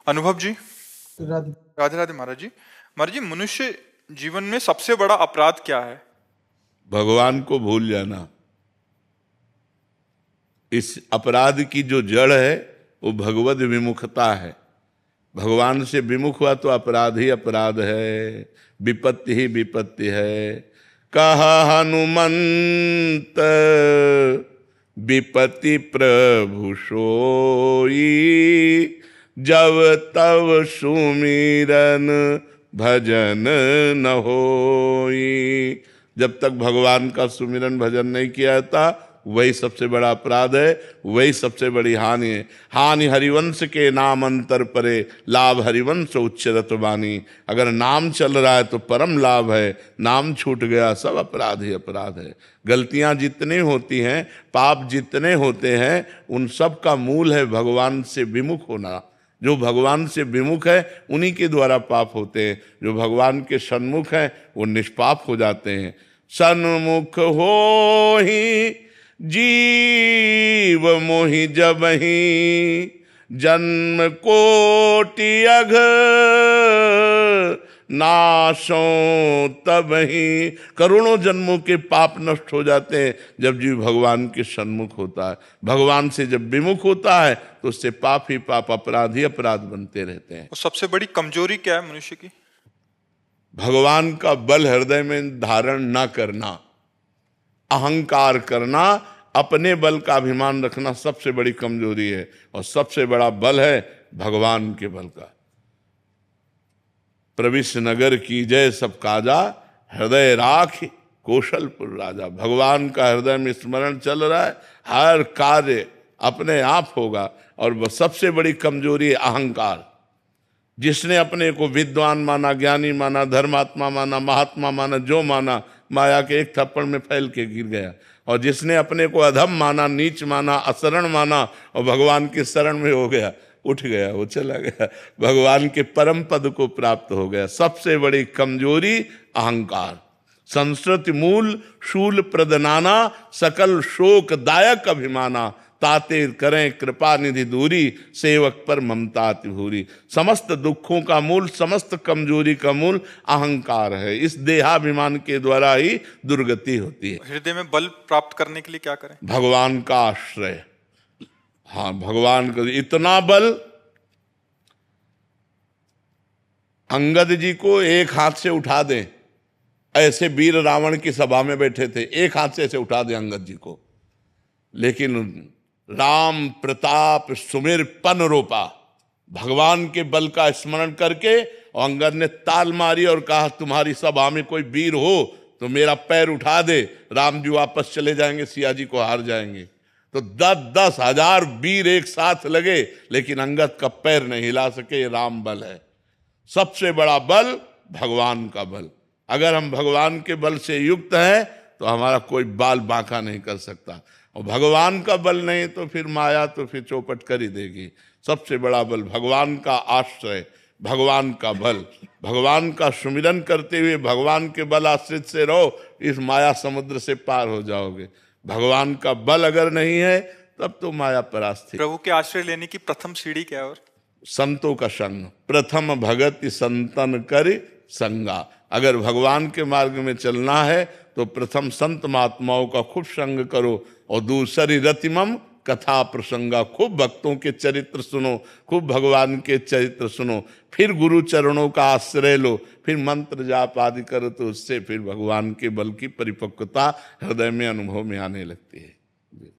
अनुभव जी। राधे राधे राधे महाराज जी। महाराज जी, मनुष्य जीवन में सबसे बड़ा अपराध क्या है? भगवान को भूल जाना। इस अपराध की जो जड़ है वो भगवद विमुखता है। भगवान से विमुख हुआ तो अपराध ही अपराध है, विपत्ति ही विपत्ति है। कहा हनुमंत विपत्ति प्रभु सोई, जब तब सुमिरन भजन न होई। जब तक भगवान का सुमिरन भजन नहीं किया जाता वही सबसे बड़ा अपराध है, वही सबसे बड़ी हानि है। हानि हरिवंश के नाम अंतर परे, लाभ हरिवंश उच्चरत वाणी। अगर नाम चल रहा है तो परम लाभ है, नाम छूट गया सब अपराध ही अपराध है। गलतियां जितनी होती हैं, पाप जितने होते हैं, उन सब का मूल है भगवान से विमुख होना। जो भगवान से विमुख है उन्हीं के द्वारा पाप होते हैं, जो भगवान के सन्मुख हैं वो निष्पाप हो जाते हैं। सन्मुख हो ही जीव मोहि जबहि, जन्म कोटि अघ नाशों तबहि। करोड़ों जन्मों के पाप नष्ट हो जाते हैं जब जीव भगवान के सन्मुख होता है। भगवान से जब विमुख होता है तो उससे पाप ही पाप, अपराध ही अपराध बनते रहते हैं। और सबसे बड़ी कमजोरी क्या है मनुष्य की? भगवान का बल हृदय में धारण ना करना, अहंकार करना, अपने बल का अभिमान रखना सबसे बड़ी कमजोरी है। और सबसे बड़ा बल है भगवान के बल का। प्रविश नगर की जय सब काजा, हृदय राख कौशलपुर राजा। भगवान का हृदय में स्मरण चल रहा है, हर कार्य अपने आप होगा। और वह सबसे बड़ी कमजोरी है अहंकार। जिसने अपने को विद्वान माना, ज्ञानी माना, धर्मात्मा माना, महात्मा माना, जो माना, माया के एक थप्पड़ में फैल के गिर गया। और जिसने अपने को अधम माना, नीच माना, असरण माना और भगवान के शरण में हो गया, उठ गया, वो चला गया, भगवान के परम पद को प्राप्त हो गया। सबसे बड़ी कमजोरी अहंकार। संस्कृति मूल शूल प्रदनाना, सकल शोक दायक अभिमाना। ताते करें कृपा निधि दूरी, सेवक पर ममता अति भूरी। समस्त दुखों का मूल, समस्त कमजोरी का मूल अहंकार है। इस देहाभिमान के द्वारा ही दुर्गति होती है। हृदय में बल प्राप्त करने के लिए क्या करें? भगवान का आश्रय। हाँ, भगवान का इतना बल, अंगद जी को एक हाथ से उठा दें, ऐसे वीर रावण की सभा में बैठे थे, एक हाथ से ऐसे उठा दें अंगद जी को। लेकिन राम प्रताप सुमिर पन रोपा, भगवान के बल का स्मरण करके, और अंगद ने ताल मारी और कहा तुम्हारी सभा में कोई वीर हो तो मेरा पैर उठा दे, राम जी वापस चले जाएंगे, सिया जी को हार जाएंगे। तो 10-10 हजार वीर एक साथ लगे, लेकिन अंगद का पैर नहीं हिला सके। ये राम बल है। सबसे बड़ा बल भगवान का बल। अगर हम भगवान के बल से युक्त हैं तो हमारा कोई बाल बांका नहीं कर सकता। और भगवान का बल नहीं तो फिर माया तो फिर चौपट कर ही देगी। सबसे बड़ा बल भगवान का आश्रय, भगवान का बल। भगवान का सुमिरन करते हुए भगवान के बल आश्रित से रहो, इस माया समुद्र से पार हो जाओगे। भगवान का बल अगर नहीं है तब तो माया परास्त है। प्रभु के आश्रय लेने की प्रथम सीढ़ी क्या है? और संतों का संग। प्रथम भगति संतन कर संगा। अगर भगवान के मार्ग में चलना है तो प्रथम संत महात्माओं का खूब संग करो, और दूसरी रतिमम कथा प्रसंगा। खूब भक्तों के चरित्र सुनो, खूब भगवान के चरित्र सुनो, फिर गुरु चरणों का आश्रय लो, फिर मंत्र जाप आदि करो, तो उससे फिर भगवान के बल की परिपक्वता हृदय में अनुभव में आने लगती है।